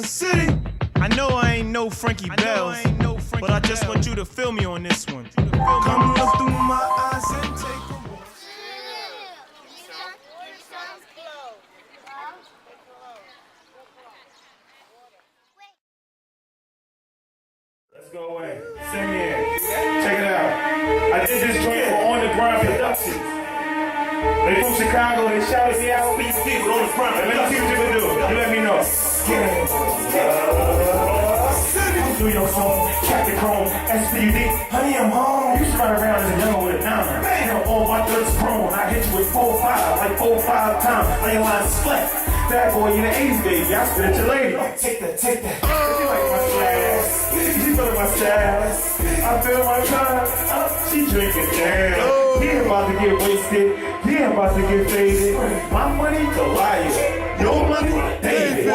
City. I know I ain't no Frankie Bells, but I just want you to feel me on this one. Come look through my eyes and take a walk. Let's go away. Sing in. Check it out. I did this joint for On the Grind Productions. They from Chicago, they shouted me out. Please, on the grind. Let me see what you can do. You let me know. Do your song, Captain Chrome, S.P.U.D. Honey, I'm home. You should run around as a young with a dime. Man, all my thirds prone. I hit you with 4-5, like 4-5 times. On your line split. Bad boy in the 80s, baby. I spit at your lady. Take that. You like my slash. She feeling my stash. I feel my time. She drinking jam. He ain't about to get wasted. He ain't about to get faded. My money, Goliath. Your money, David.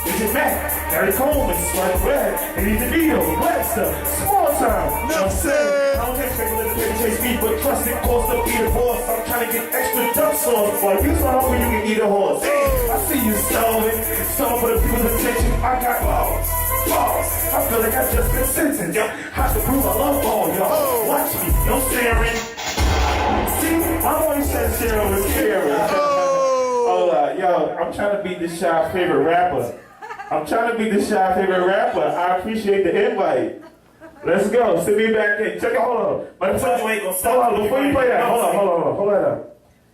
Is it Mac? Harry Coleman, Smart Red, and even Neo, Webster, small time. No say. I don't expect a little bit to chase me, but trust it costs to be the boss. I'm trying to get extra duck sauce, boy. You so hungry you can eat a horse. Hey, I see you starving. Some for the people's attention. I got balls. I feel like I just been sentenced. Yo, have to prove I love all y'all. Watch me, no staring. See, I always said Sarah was scary. Yo, I'm trying to be the Shy favorite rapper. I appreciate the invite. Let's go. Sit me back in. Check it. Hold on. Before you play that, hold on.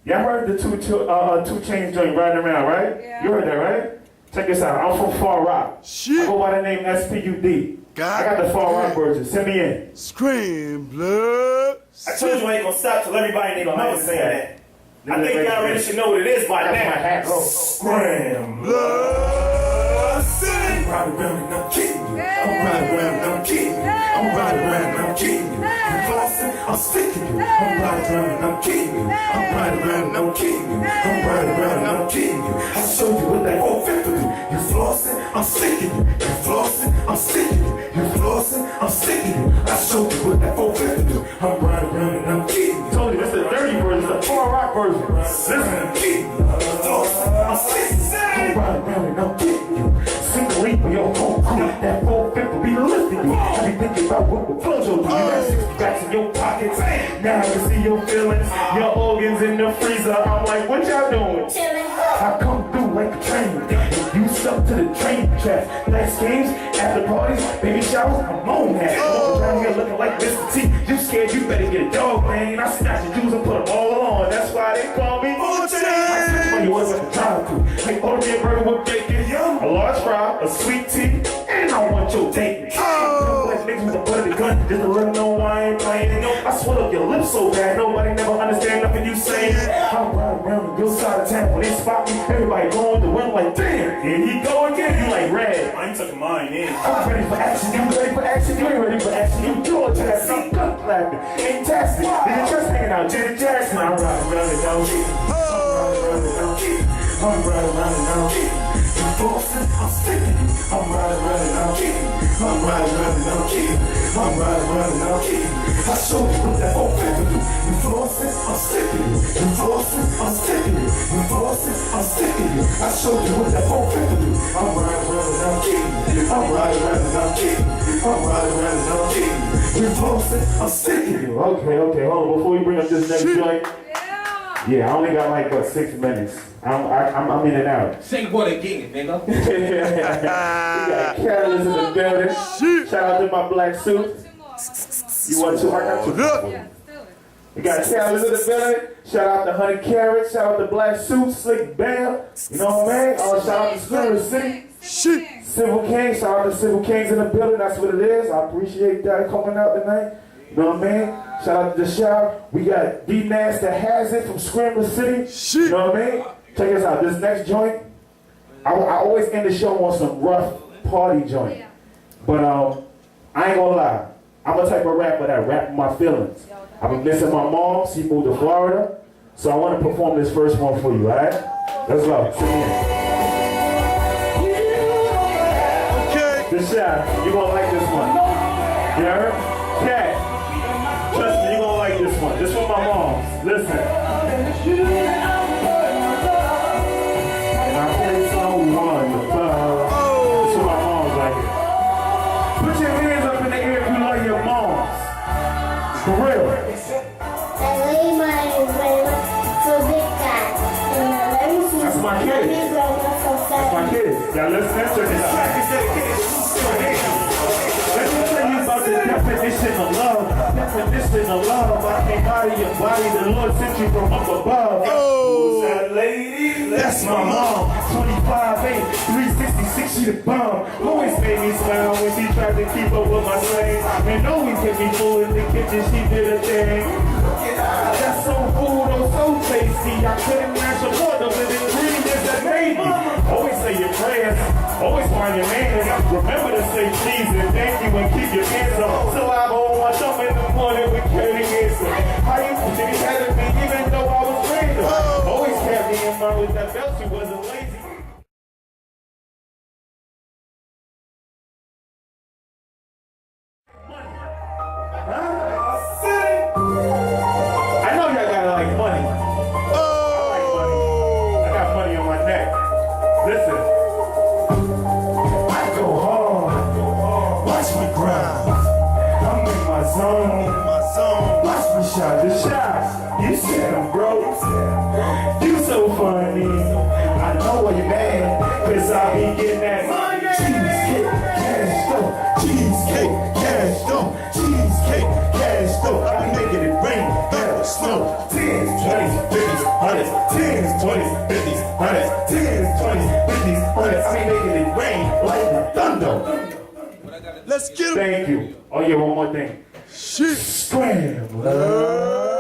Y'all heard the two chains joint riding around, right? Yeah. You heard that, right? Check this out. I'm from Far Rock. Shit. I go by the name S.P.U.D. I got the Far Rock version. Send me in. Scream, blood. I told you I ain't gonna stop till everybody ain't gonna know say that. I think y'all already should know what it is by now. Scream, blood. I'm riding around and I'm kidding you. I'm riding around and I'm kidding you. I'm riding around and I'm kidding you. You flossing, I'm sticking you. I'm riding around and I'm kidding you. I'm riding around and I'm kidding you. I'm riding around and I'm kidding you. I show you what that whole fifth do. You flossing, I'm sticking you. You flossing, I'm sticking you. You flossing, I'm sticking you. I show you what that whole fifth do. I'm riding around and I'm kidding you. Told you that's the dirty version, the Far Rock version. Listen, I'm kidding you. I'm sticking you. I'm riding around and I'm kidding you. Single leap for your whole crew. That 4-5 will be lifting you. I be thinking about what the flojo do. You got 60 racks in your pockets. Now I can see your feelings. Your organs in the freezer. I'm like, what y'all doing? I come through like a train. You stuck to the train tracks. Nice games, after parties, baby showers, I'm on that. Walk around here looking like Mr. T. You scared, you better get a dog, man. I snatch the Jews and put them all on. That's why they call me Bullshit. I switch when you order at the drive-thru. Like order me a burger with bacon, a large fry, a sweet tea, and I want your date. Like niggas with a butter gun, just to let them know I ain't playing. I swell up your lips so bad, nobody never understand nothing you saying. I'm riding around the good side of town when they spot me. Everybody going to win like, damn, here he go again. You like red. I ain't took mine in. I'm ready for action. You ready for action? You ain't ready for action. You jaw tapping. I'm gun clapping. Ain't tastic. Nigga just hanging out. Janet Jackson. I'm riding around and down. I'm riding around and down. You flossing, I'm sticking you. I'm riding around and I'm kidding. I'm riding around and I'm kidding. I'm riding around and I'm kidding. I show you what that whole paper do. You flossing, I'm sticking you. You flossing, I'm sticking you. You flossing, I'm sticking you. I show you what that whole paper do. I'm riding around and I'm kidding. I'm riding around and I'm kidding. I'm riding around and I'm kidding. You flossing, I'm sticking you. Okay, hold on. Before we bring up this next joint. Yeah, I only got like, 6 minutes. I'm in and out. Say what again, nigga? We got Catalyst in the building. Shout out to my black suit. You want to? I got you. We got Catalyst in the building. Shout out to 100 Carats. Shout out to Black Suit, Slick Bam. You know what I mean? Shout out to Square City. Civil Kings. Shout out to Civil Kings in the building. That's what it is. I appreciate that coming out tonight. You know what I mean? Shout out to the shop. We got D-Nas that has it from Scramble City. You know what I mean? Check this out. This next joint, I always end the show on some rough party joint. But I ain't gonna lie. I'm a type of rapper that rap my feelings. I've been missing my mom. She moved to Florida. So I want to perform this first one for you, alright? Let's go. Sing in. Okay. This shot, you gonna like this one. You heard? Cat. Trust me, you gonna like this one. This for my mom. Listen. I play some Y'all listening? Check this track is dedicated. Let me tell you about the definition of love. Definition of love. I can't body your body. The Lord sent you from up above. Who's that lady? That's my mom. 25'8", 366, she the bomb. Always made me smile when she tried to keep up with my slang. And always kept me full in the kitchen, she did a thing. That's so food, oh so tasty. I couldn't match a more of the ingredients that made me. Always say your prayers, always find your man. Remember to say please and thank you and keep your hands up. So I hold my thumb in the morning with Curly Hanson. How you think he had me even though I was random? Always kept me in mind with that belt, she wasn't lazy. I know y'all gotta like money. I like money. I got money on my neck. Listen. I go hard. Watch me grind. I'm in my zone. Watch me shot the shots. You said I'm broke. You so funny. I know what you're mad. Cause I be getting that money. Cheesecake, cash dough. Cheesecake, cash dough. Cheesecake, cash dough. I be making it rain, hell, snow. 10s, 20s, 50s, 100s. 10s, 20s, 50s, 100s. 10s, 20s, 50s, 100s. I be making it rain like thunder. Let's get him. Thank you. Oh yeah, one more thing. Shit. Scramble.